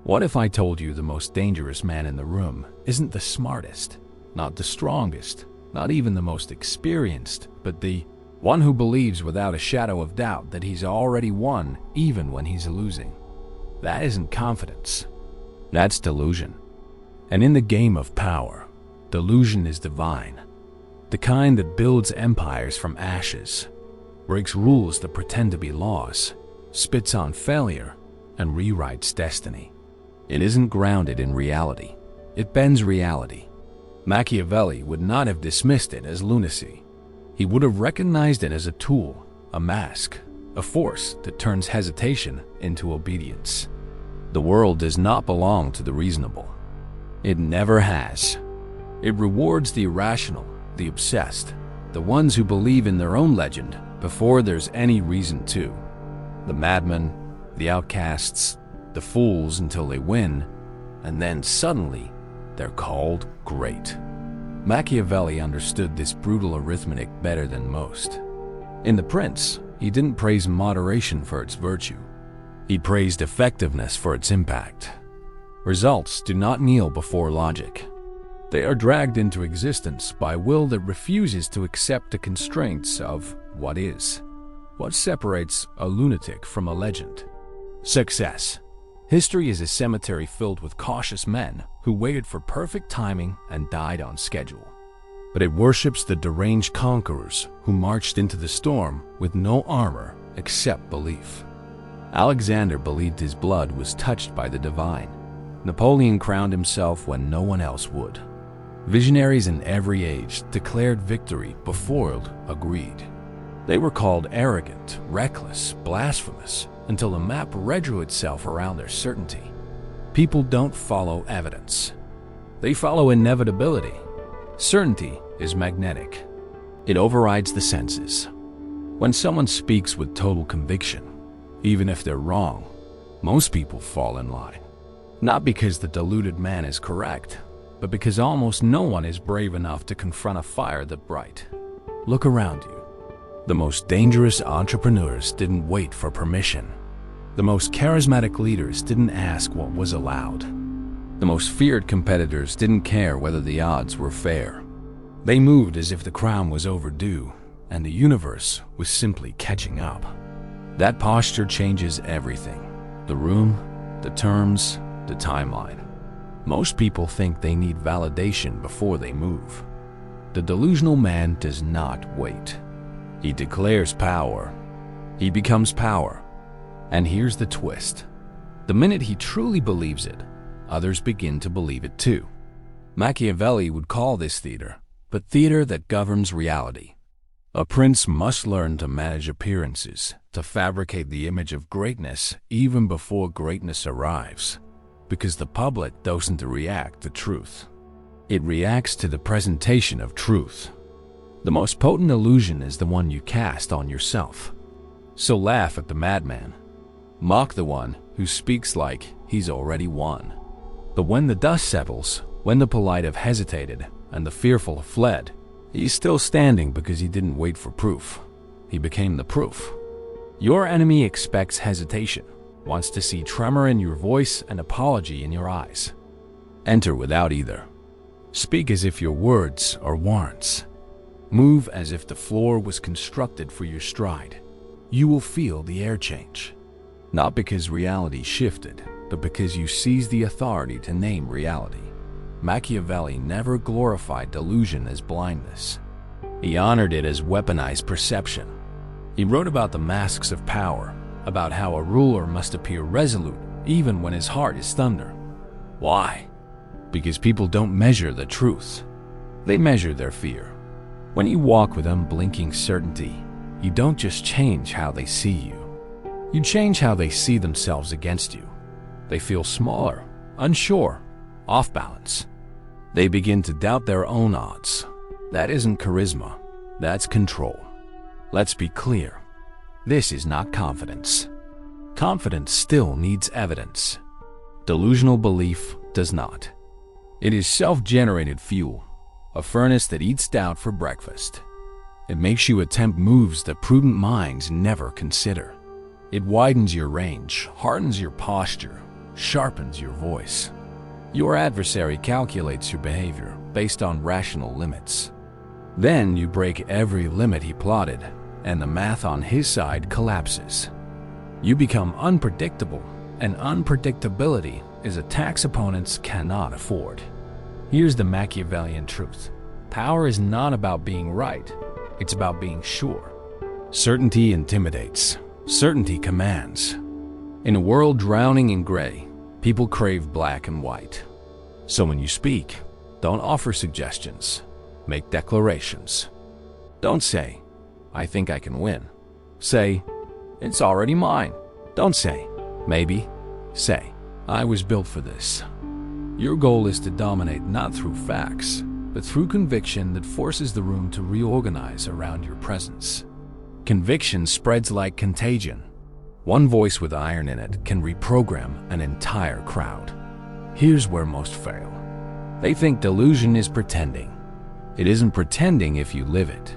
What if I told you the most dangerous man in the room isn't the smartest, not the strongest, not even the most experienced, but the one who believes without a shadow of doubt that he's already won even when he's losing? That isn't confidence. That's delusion. And in the game of power, delusion is divine. The kind that builds empires from ashes, breaks rules that pretend to be laws, spits on failure, and rewrites destiny. It isn't grounded in reality. It bends reality. Machiavelli would not have dismissed it as lunacy. He would have recognized it as a tool, a mask, a force that turns hesitation into obedience. The world does not belong to the reasonable. It never has. It rewards the irrational, the obsessed, the ones who believe in their own legend before there's any reason to. The madmen, the outcasts, the fools until they win, and then suddenly they're called great. Machiavelli understood this brutal arithmetic better than most. In The Prince, he didn't praise moderation for its virtue. He praised effectiveness for its impact. Results do not kneel before logic. They are dragged into existence by will that refuses to accept the constraints of what is. What separates a lunatic from a legend? Success. History is a cemetery filled with cautious men who waited for perfect timing and died on schedule. But it worships the deranged conquerors who marched into the storm with no armor except belief. Alexander believed his blood was touched by the divine. Napoleon crowned himself when no one else would. Visionaries in every age declared victory befoiled a greed. They were called arrogant, reckless, blasphemous, until the map redrew itself around their certainty. People don't follow evidence. They follow inevitability. Certainty is magnetic. It overrides the senses. When someone speaks with total conviction, even if they're wrong, most people fall in line. Not because the deluded man is correct, but because almost no one is brave enough to confront a fire that bright. Look around you. The most dangerous entrepreneurs didn't wait for permission. The most charismatic leaders didn't ask what was allowed. The most feared competitors didn't care whether the odds were fair. They moved as if the crown was overdue, and the universe was simply catching up. That posture changes everything. The room, the terms, the timeline. Most people think they need validation before they move. The delusional man does not wait. He declares power. He becomes power. And here's the twist. The minute he truly believes it, others begin to believe it too. Machiavelli would call this theater, but theater that governs reality. A prince must learn to manage appearances, to fabricate the image of greatness even before greatness arrives. Because the public doesn't react to truth. It reacts to the presentation of truth. The most potent illusion is the one you cast on yourself. So laugh at the madman. Mock the one who speaks like he's already won. But when the dust settles, when the polite have hesitated and the fearful have fled, he's still standing because he didn't wait for proof. He became the proof. Your enemy expects hesitation, wants to see tremor in your voice and apology in your eyes. Enter without either. Speak as if your words are warrants. Move as if the floor was constructed for your stride. You will feel the air change. Not because reality shifted, but because you seized the authority to name reality. Machiavelli never glorified delusion as blindness. He honored it as weaponized perception. He wrote about the masks of power, about how a ruler must appear resolute even when his heart is thunder. Why? Because people don't measure the truth. They measure their fear. When you walk with unblinking certainty, you don't just change how they see you. You change how they see themselves against you. They feel smaller, unsure, off balance. They begin to doubt their own odds. That isn't charisma, that's control. Let's be clear. This is not confidence. Confidence still needs evidence. Delusional belief does not. It is self-generated fuel, a furnace that eats doubt for breakfast. It makes you attempt moves that prudent minds never consider. It widens your range, hardens your posture, sharpens your voice. Your adversary calculates your behavior based on rational limits. Then you break every limit he plotted, and the math on his side collapses. You become unpredictable, and unpredictability is a tax opponents cannot afford. Here's the Machiavellian truth. Power is not about being right, it's about being sure. Certainty intimidates, certainty commands. In a world drowning in gray, people crave black and white. So when you speak, don't offer suggestions, make declarations. Don't say, I think I can win. Say, it's already mine. Don't say, maybe. Say, I was built for this. Your goal is to dominate not through facts, but through conviction that forces the room to reorganize around your presence. Conviction spreads like contagion. One voice with iron in it can reprogram an entire crowd. Here's where most fail. They think delusion is pretending. It isn't pretending if you live it.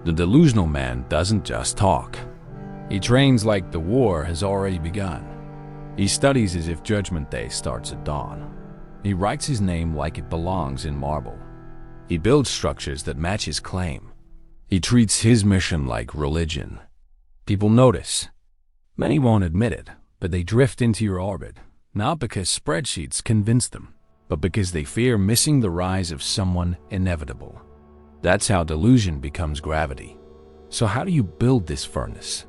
The delusional man doesn't just talk. He trains like the war has already begun. He studies as if Judgment Day starts at dawn. He writes his name like it belongs in marble. He builds structures that match his claim. He treats his mission like religion. People notice. Many won't admit it, but they drift into your orbit, not because spreadsheets convince them, but because they fear missing the rise of someone inevitable. That's how delusion becomes gravity. So how do you build this furnace?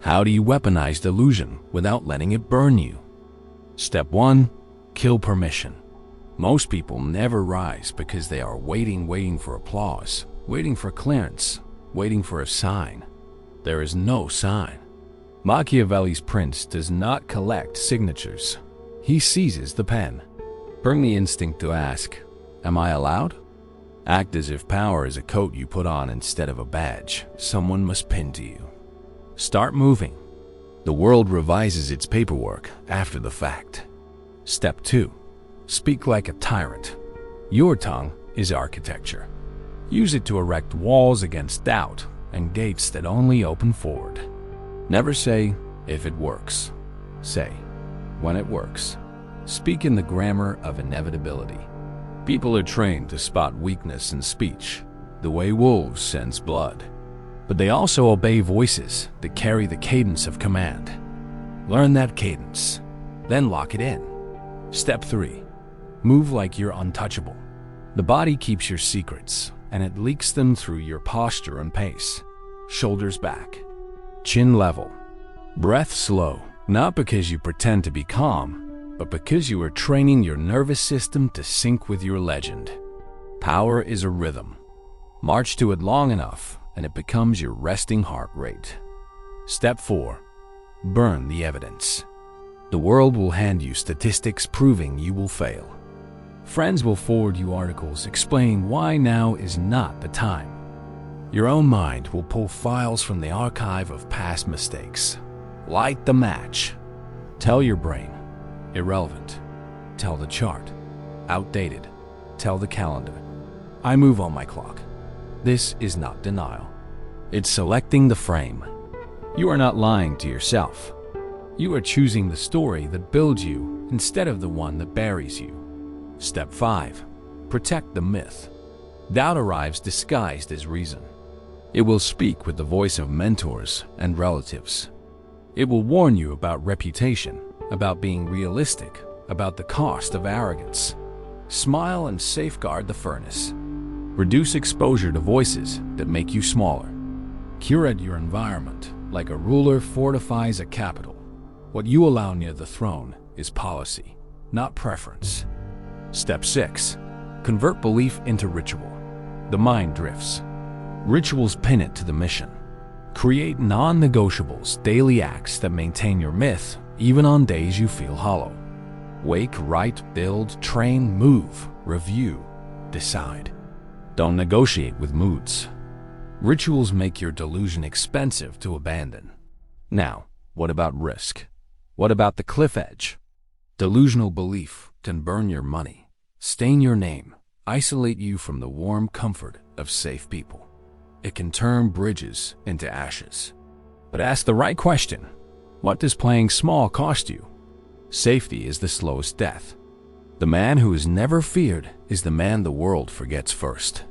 How do you weaponize delusion without letting it burn you? Step 1. Kill permission. Most people never rise because they are waiting for applause, waiting for clearance, waiting for a sign. There is no sign. Machiavelli's prince does not collect signatures. He seizes the pen. Burn the instinct to ask, am I allowed? Act as if power is a coat you put on instead of a badge someone must pin to you. Start moving. The world revises its paperwork after the fact. Step 2. Speak like a tyrant. Your tongue is architecture. Use it to erect walls against doubt and gates that only open forward. Never say, if it works. Say, when it works. Speak in the grammar of inevitability. People are trained to spot weakness in speech, the way wolves sense blood. But they also obey voices that carry the cadence of command. Learn that cadence, then lock it in. Step 3. Move like you're untouchable. The body keeps your secrets, and it leaks them through your posture and pace. Shoulders back. Chin level. Breath slow, not because you pretend to be calm, but because you are training your nervous system to sync with your legend. Power is a rhythm. March to it long enough, and it becomes your resting heart rate. Step 4. Burn the evidence. The world will hand you statistics proving you will fail. Friends will forward you articles explaining why now is not the time. Your own mind will pull files from the archive of past mistakes. Light the match. Tell your brain, irrelevant. Tell the chart, outdated. Tell the calendar, I move on my clock. This is not denial. It's selecting the frame. You are not lying to yourself. You are choosing the story that builds you instead of the one that buries you. Step 5. Protect the myth. Doubt arrives disguised as reason. It will speak with the voice of mentors and relatives. It will warn you about reputation, about being realistic, about the cost of arrogance. Smile and safeguard the furnace. Reduce exposure to voices that make you smaller. Curate your environment like a ruler fortifies a capital. What you allow near the throne is policy, not preference. Step 6. Convert belief into ritual. The mind drifts. Rituals pin it to the mission. Create non-negotiables, daily acts that maintain your myth even on days you feel hollow. Wake, write, build, train, move, review, decide. Don't negotiate with moods. Rituals make your delusion expensive to abandon. Now, what about risk? What about the cliff edge? Delusional belief can burn your money, stain your name, isolate you from the warm comfort of safe people. It can turn bridges into ashes. But ask the right question. What does playing small cost you? Safety is the slowest death. The man who is never feared is the man the world forgets first.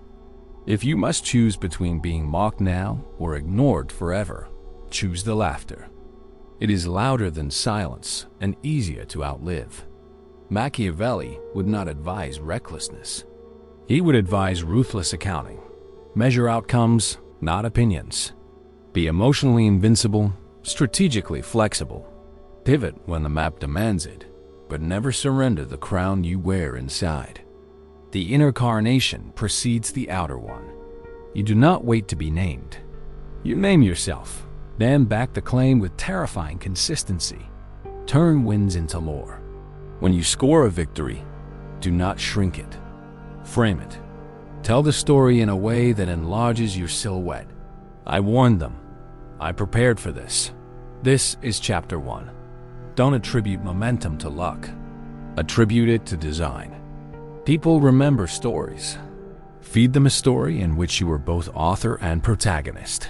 If you must choose between being mocked now or ignored forever, choose the laughter. It is louder than silence and easier to outlive. Machiavelli would not advise recklessness. He would advise ruthless accounting. Measure outcomes, not opinions. Be emotionally invincible, strategically flexible. Pivot when the map demands it, but never surrender the crown you wear inside. The inner carnation precedes the outer one. You do not wait to be named. You name yourself, then back the claim with terrifying consistency. Turn wins into lore. When you score a victory, do not shrink it. Frame it. Tell the story in a way that enlarges your silhouette. I warned them. I prepared for this. This is chapter 1. Don't attribute momentum to luck. Attribute it to design. People remember stories. Feed them a story in which you are both author and protagonist.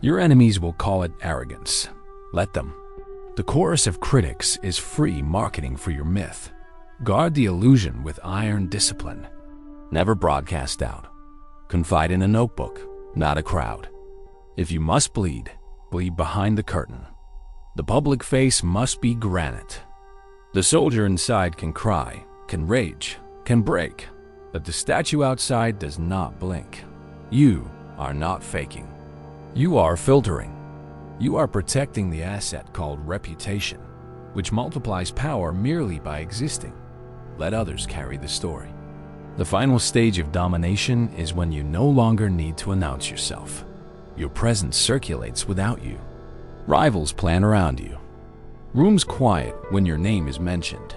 Your enemies will call it arrogance. Let them. The chorus of critics is free marketing for your myth. Guard the illusion with iron discipline. Never broadcast out. Confide in a notebook, not a crowd. If you must bleed, bleed behind the curtain. The public face must be granite. The soldier inside can cry, can rage, can break, but the statue outside does not blink. You are not faking. You are filtering. You are protecting the asset called reputation, which multiplies power merely by existing. Let others carry the story. The final stage of domination is when you no longer need to announce yourself. Your presence circulates without you. Rivals plan around you. Rooms quiet when your name is mentioned.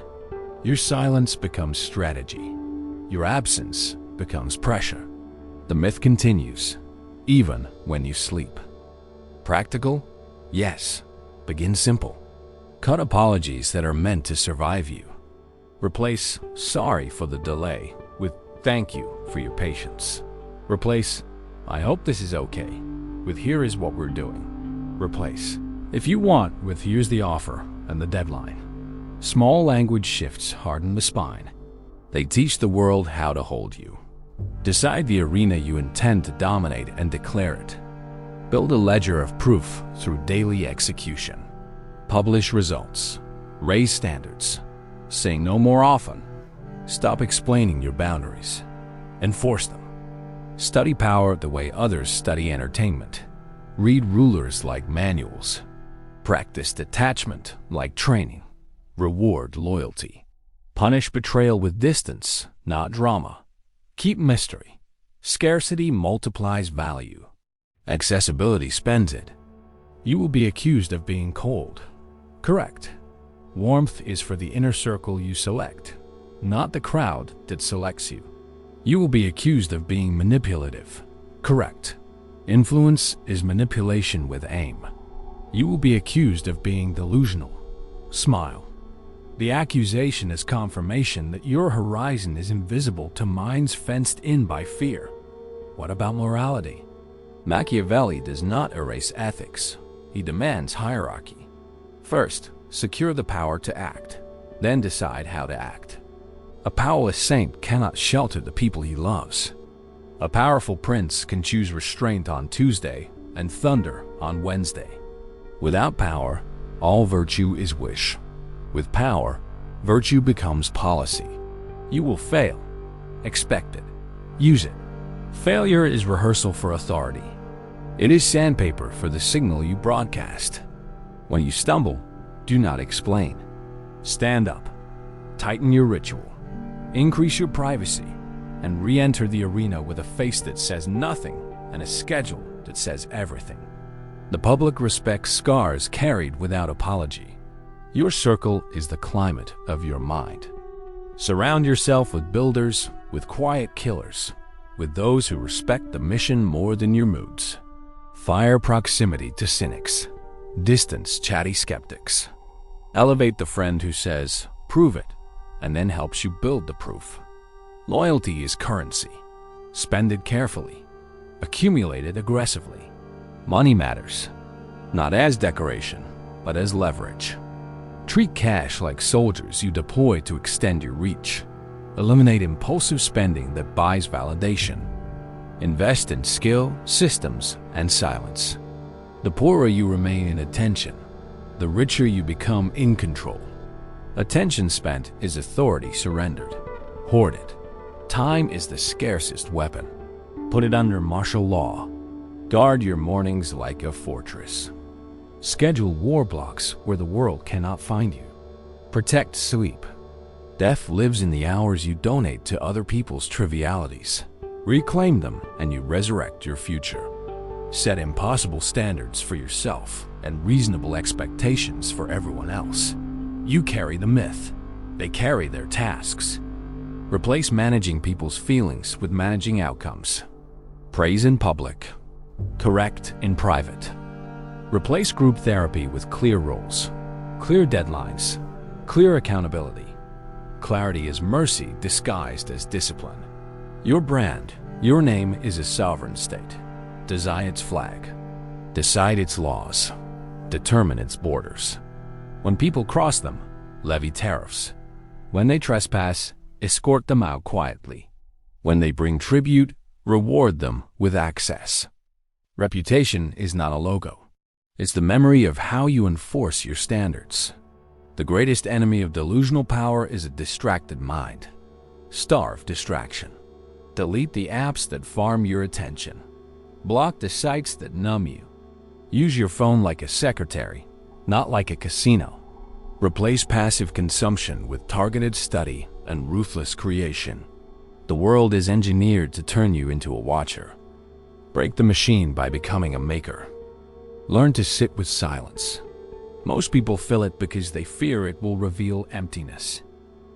Your silence becomes strategy. Your absence becomes pressure. The myth continues, even when you sleep. Practical? Yes. Begin simple. Cut apologies that are meant to survive you. Replace "sorry for the delay" with "thank you for your patience." Replace "I hope this is okay" with "here is what we're doing." Replace "if you want" with "here's the offer and the deadline." Small language shifts harden the spine. They teach the world how to hold you. Decide the arena you intend to dominate and declare it. Build a ledger of proof through daily execution. Publish results. Raise standards. Say no more often. Stop explaining your boundaries. Enforce them. Study power the way others study entertainment. Read rulers like manuals. Practice detachment like training. Reward loyalty. Punish betrayal with distance, not drama. Keep mystery. Scarcity multiplies value. Accessibility spends it. You will be accused of being cold. Correct. Warmth is for the inner circle you select, not the crowd that selects you. You will be accused of being manipulative. Correct. Influence is manipulation with aim. You will be accused of being delusional. Smile. The accusation is confirmation that your horizon is invisible to minds fenced in by fear. What about morality? Machiavelli does not erase ethics. He demands hierarchy. First, secure the power to act, then decide how to act. A powerless saint cannot shelter the people he loves. A powerful prince can choose restraint on Tuesday and thunder on Wednesday. Without power, all virtue is wish. With power, virtue becomes policy. You will fail. Expect it. Use it. Failure is rehearsal for authority. It is sandpaper for the signal you broadcast. When you stumble, do not explain. Stand up. Tighten your ritual. Increase your privacy. And re-enter the arena with a face that says nothing and a schedule that says everything. The public respects scars carried without apology. Your circle is the climate of your mind. Surround yourself with builders, with quiet killers, with those who respect the mission more than your moods. Fire proximity to cynics. Distance chatty skeptics. Elevate the friend who says, "Prove it," and then helps you build the proof. Loyalty is currency. Spend it carefully. Accumulate it aggressively. Money matters, not as decoration, but as leverage. Treat cash like soldiers you deploy to extend your reach. Eliminate impulsive spending that buys validation. Invest in skill, systems, and silence. The poorer you remain in attention, the richer you become in control. Attention spent is authority surrendered. Hoard it. Time is the scarcest weapon. Put it under martial law. Guard your mornings like a fortress. Schedule war blocks where the world cannot find you. Protect sleep. Death lives in the hours you donate to other people's trivialities. Reclaim them and you resurrect your future. Set impossible standards for yourself and reasonable expectations for everyone else. You carry the myth. They carry their tasks. Replace managing people's feelings with managing outcomes. Praise in public. Correct in private. Replace group therapy with clear roles, clear deadlines, clear accountability. Clarity is mercy disguised as discipline. Your brand, your name is a sovereign state. Design its flag. Decide its laws. Determine its borders. When people cross them, levy tariffs. When they trespass, escort them out quietly. When they bring tribute, reward them with access. Reputation is not a logo. It's the memory of how you enforce your standards. The greatest enemy of delusional power is a distracted mind. Starve distraction. Delete the apps that farm your attention. Block the sites that numb you. Use your phone like a secretary, not like a casino. Replace passive consumption with targeted study and ruthless creation. The world is engineered to turn you into a watcher. Break the machine by becoming a maker. Learn to sit with silence. Most people fill it because they fear it will reveal emptiness.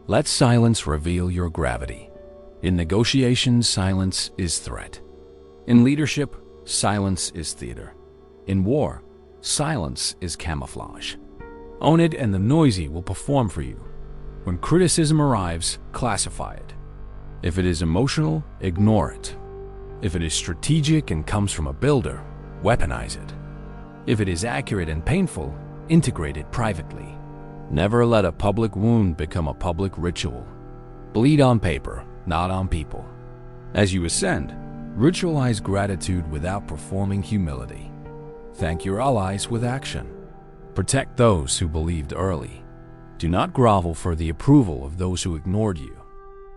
Let silence reveal your gravity. In negotiations, silence is threat. In leadership, silence is theater. In war, silence is camouflage. Own it and the noisy will perform for you. When criticism arrives, classify it. If it is emotional, ignore it. If it is strategic and comes from a builder, weaponize it. If it is accurate and painful, integrate it privately. Never let a public wound become a public ritual. Bleed on paper, not on people. As you ascend, ritualize gratitude without performing humility. Thank your allies with action. Protect those who believed early. Do not grovel for the approval of those who ignored you.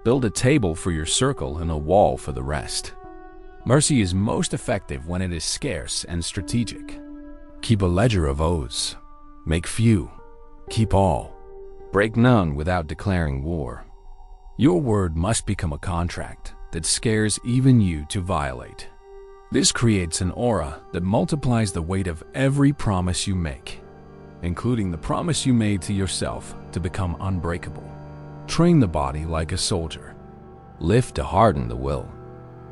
Build a table for your circle and a wall for the rest. Mercy is most effective when it is scarce and strategic. Keep a ledger of oaths. Make few. Keep all. Break none without declaring war. Your word must become a contract that scares even you to violate. This creates an aura that multiplies the weight of every promise you make, including the promise you made to yourself to become unbreakable. Train the body like a soldier. Lift to harden the will.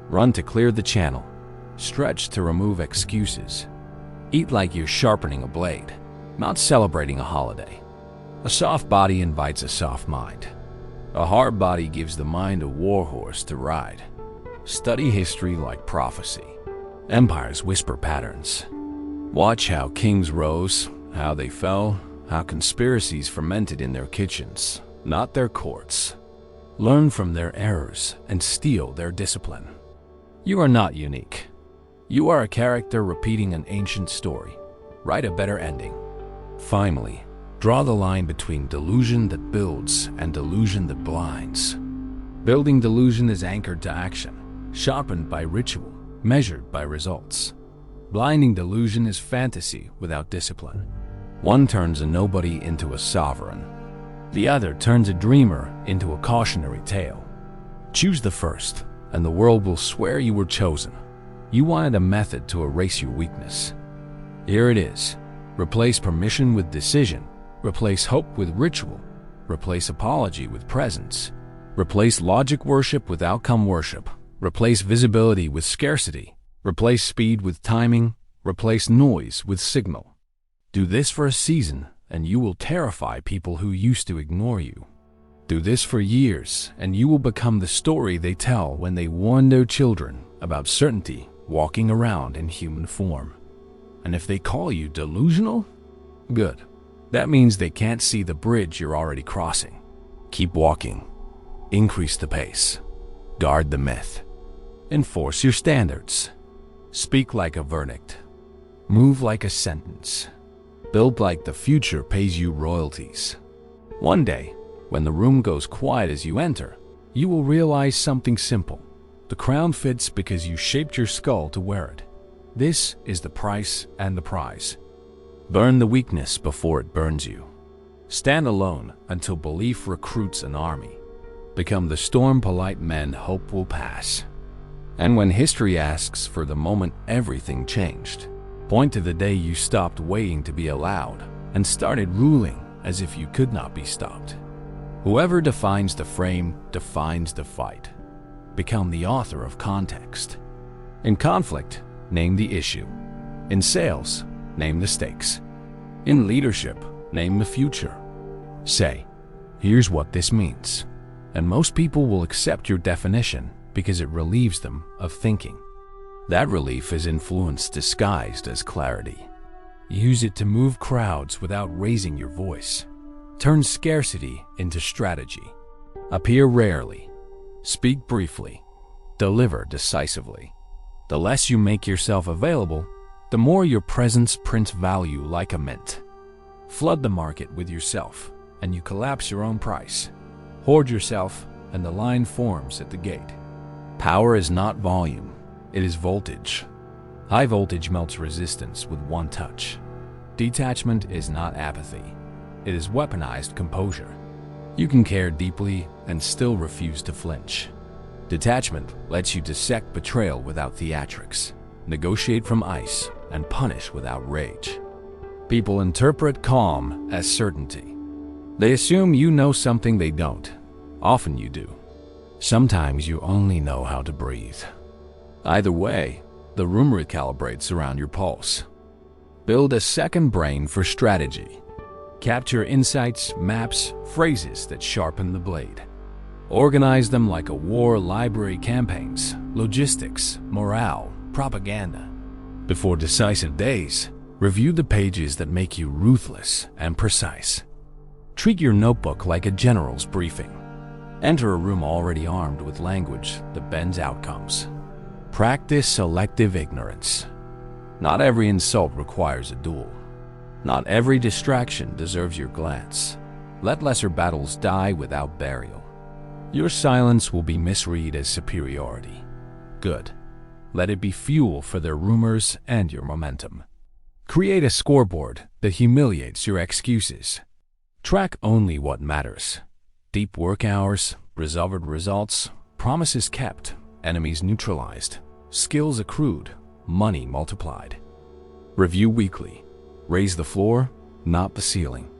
Run to clear the channel. Stretch to remove excuses. Eat like you're sharpening a blade, not celebrating a holiday. A soft body invites a soft mind. A hard body gives the mind a warhorse to ride. Study history like prophecy. Empires whisper patterns. Watch how kings rose, how they fell, how conspiracies fermented in their kitchens, not their courts. Learn from their errors and steal their discipline. You are not unique. You are a character repeating an ancient story. Write a better ending. Finally, draw the line between delusion that builds and delusion that blinds. Building delusion is anchored to action, sharpened by ritual, measured by results. Blinding delusion is fantasy without discipline. One turns a nobody into a sovereign. The other turns a dreamer into a cautionary tale. Choose the first, and the world will swear you were chosen. You wanted a method to erase your weakness. Here it is. Replace permission with decision. Replace hope with ritual. Replace apology with presence. Replace logic worship with outcome worship. Replace visibility with scarcity. Replace speed with timing. Replace noise with signal. Do this for a season, and you will terrify people who used to ignore you. Do this for years, and you will become the story they tell when they warn their children about certainty walking around in human form. And if they call you delusional, good. That means they can't see the bridge you're already crossing. Keep walking. Increase the pace. Guard the myth. Enforce your standards. Speak like a verdict. Move like a sentence. Build like the future pays you royalties. One day, when the room goes quiet as you enter, you will realize something simple. The crown fits because you shaped your skull to wear it. This is the price and the prize. Burn the weakness before it burns you. Stand alone until belief recruits an army. Become the storm polite men hope will pass. And when history asks for the moment everything changed, point to the day you stopped waiting to be allowed and started ruling as if you could not be stopped. Whoever defines the frame defines the fight. Become the author of context. In conflict, name the issue. In sales, name the stakes. In leadership, name the future. Say, here's what this means. And most people will accept your definition because it relieves them of thinking. That relief is influence disguised as clarity. Use it to move crowds without raising your voice. Turn scarcity into strategy. Appear rarely. Speak briefly. Deliver decisively. The less you make yourself available, the more your presence prints value like a mint. Flood the market with yourself, and you collapse your own price. Hoard yourself, and the line forms at the gate. Power is not volume, it is voltage. High voltage melts resistance with one touch. Detachment is not apathy, it is weaponized composure. You can care deeply and still refuse to flinch. Detachment lets you dissect betrayal without theatrics, negotiate from ice, and punish without rage. People interpret calm as certainty. They assume you know something they don't. Often you do. Sometimes you only know how to breathe. Either way, the room recalibrates around your pulse. Build a second brain for strategy. Capture insights, maps, phrases that sharpen the blade. Organize them like a war library campaigns, logistics, morale, propaganda. Before decisive days, review the pages that make you ruthless and precise. Treat your notebook like a general's briefing. Enter a room already armed with language that bends outcomes. Practice selective ignorance. Not every insult requires a duel. Not every distraction deserves your glance. Let lesser battles die without burial. Your silence will be misread as superiority. Good. Let it be fuel for their rumors and your momentum. Create a scoreboard that humiliates your excuses. Track only what matters. Deep work hours, resolved results, promises kept, enemies neutralized, skills accrued, money multiplied. Review weekly. Raise the floor, not the ceiling.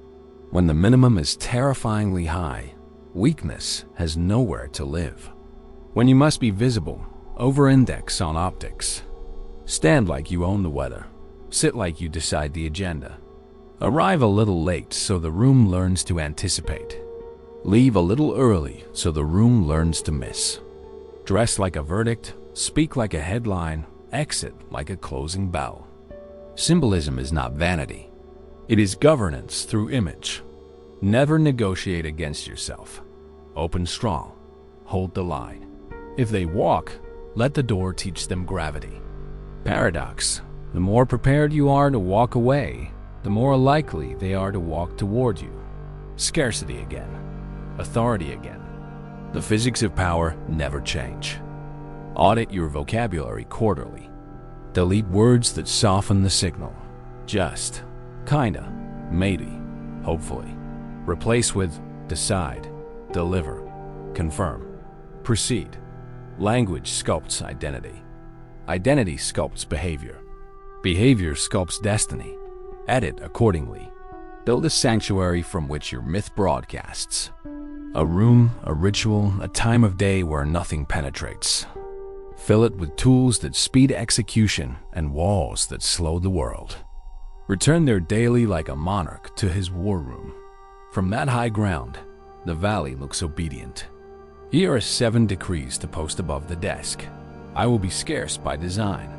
When the minimum is terrifyingly high, weakness has nowhere to live. When you must be visible, over-index on optics. Stand like you own the weather. Sit like you decide the agenda. Arrive a little late so the room learns to anticipate. Leave a little early so the room learns to miss. Dress like a verdict, speak like a headline, exit like a closing bell. Symbolism is not vanity. It is governance through image. Never negotiate against yourself. Open strong. Hold the line. If they walk, let the door teach them gravity. Paradox. The more prepared you are to walk away, the more likely they are to walk toward you. Scarcity again. Authority again. The physics of power never change. Audit your vocabulary quarterly. Delete words that soften the signal. Just, kinda, maybe, hopefully. Replace with decide, deliver, confirm, proceed. Language sculpts identity. Identity sculpts behavior. Behavior sculpts destiny. Edit accordingly. Build a sanctuary from which your myth broadcasts. A room, a ritual, a time of day where nothing penetrates. Fill it with tools that speed execution and walls that slow the world. Return there daily like a monarch to his war room. From that high ground, the valley looks obedient. Here are 7 decrees to post above the desk. I will be scarce by design.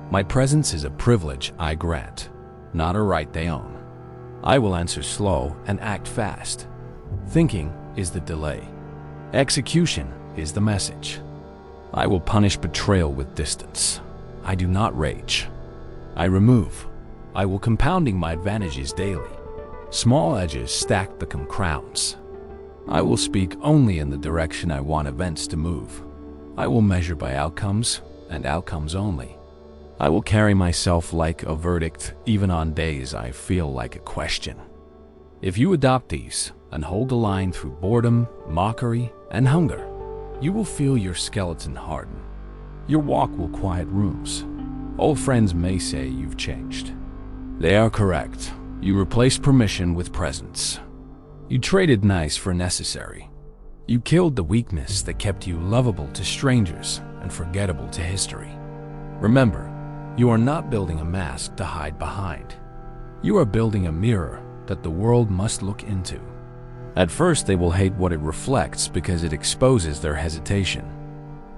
My presence is a privilege I grant, not a right they own. I will answer slow and act fast. Thinking is the delay. Execution is the message. I will punish betrayal with distance. I do not rage. I remove. I will compounding my advantages daily. Small edges stacked become crowns. I will speak only in the direction I want events to move. I will measure by outcomes and outcomes only. I will carry myself like a verdict even on days I feel like a question. If you adopt these and hold the line through boredom, mockery, and hunger, you will feel your skeleton harden. Your walk will quiet rooms. Old friends may say you've changed. They are correct. You replaced permission with presence. You traded nice for necessary. You killed the weakness that kept you lovable to strangers and forgettable to history. Remember, you are not building a mask to hide behind. You are building a mirror that the world must look into. At first, they will hate what it reflects because it exposes their hesitation.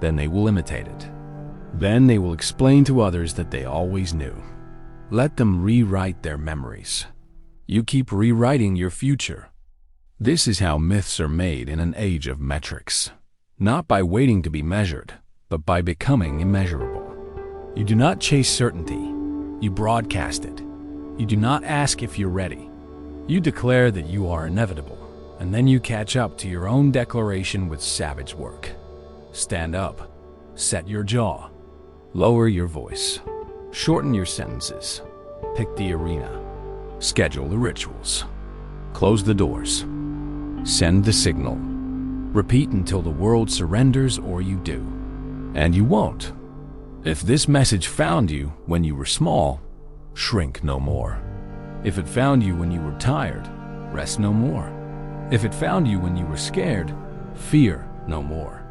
Then they will imitate it. Then they will explain to others that they always knew. Let them rewrite their memories. You keep rewriting your future. This is how myths are made in an age of metrics. Not by waiting to be measured, but by becoming immeasurable. You do not chase certainty. You broadcast it. You do not ask if you're ready. You declare that you are inevitable, and then you catch up to your own declaration with savage work. Stand up. Set your jaw. Lower your voice. Shorten your sentences. Pick the arena. Schedule the rituals. Close the doors. Send the signal. Repeat until the world surrenders or you do. And you won't. If this message found you when you were small, shrink no more. If it found you when you were tired, rest no more. If it found you when you were scared, fear no more.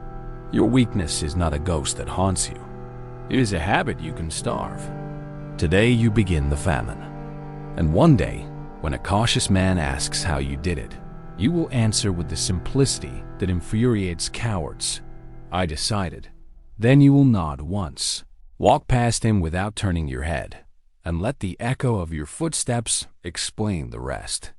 Your weakness is not a ghost that haunts you. It is a habit you can starve. Today you begin the famine. And one day, when a cautious man asks how you did it, you will answer with the simplicity that infuriates cowards. I decided. Then you will nod once, walk past him without turning your head, and let the echo of your footsteps explain the rest.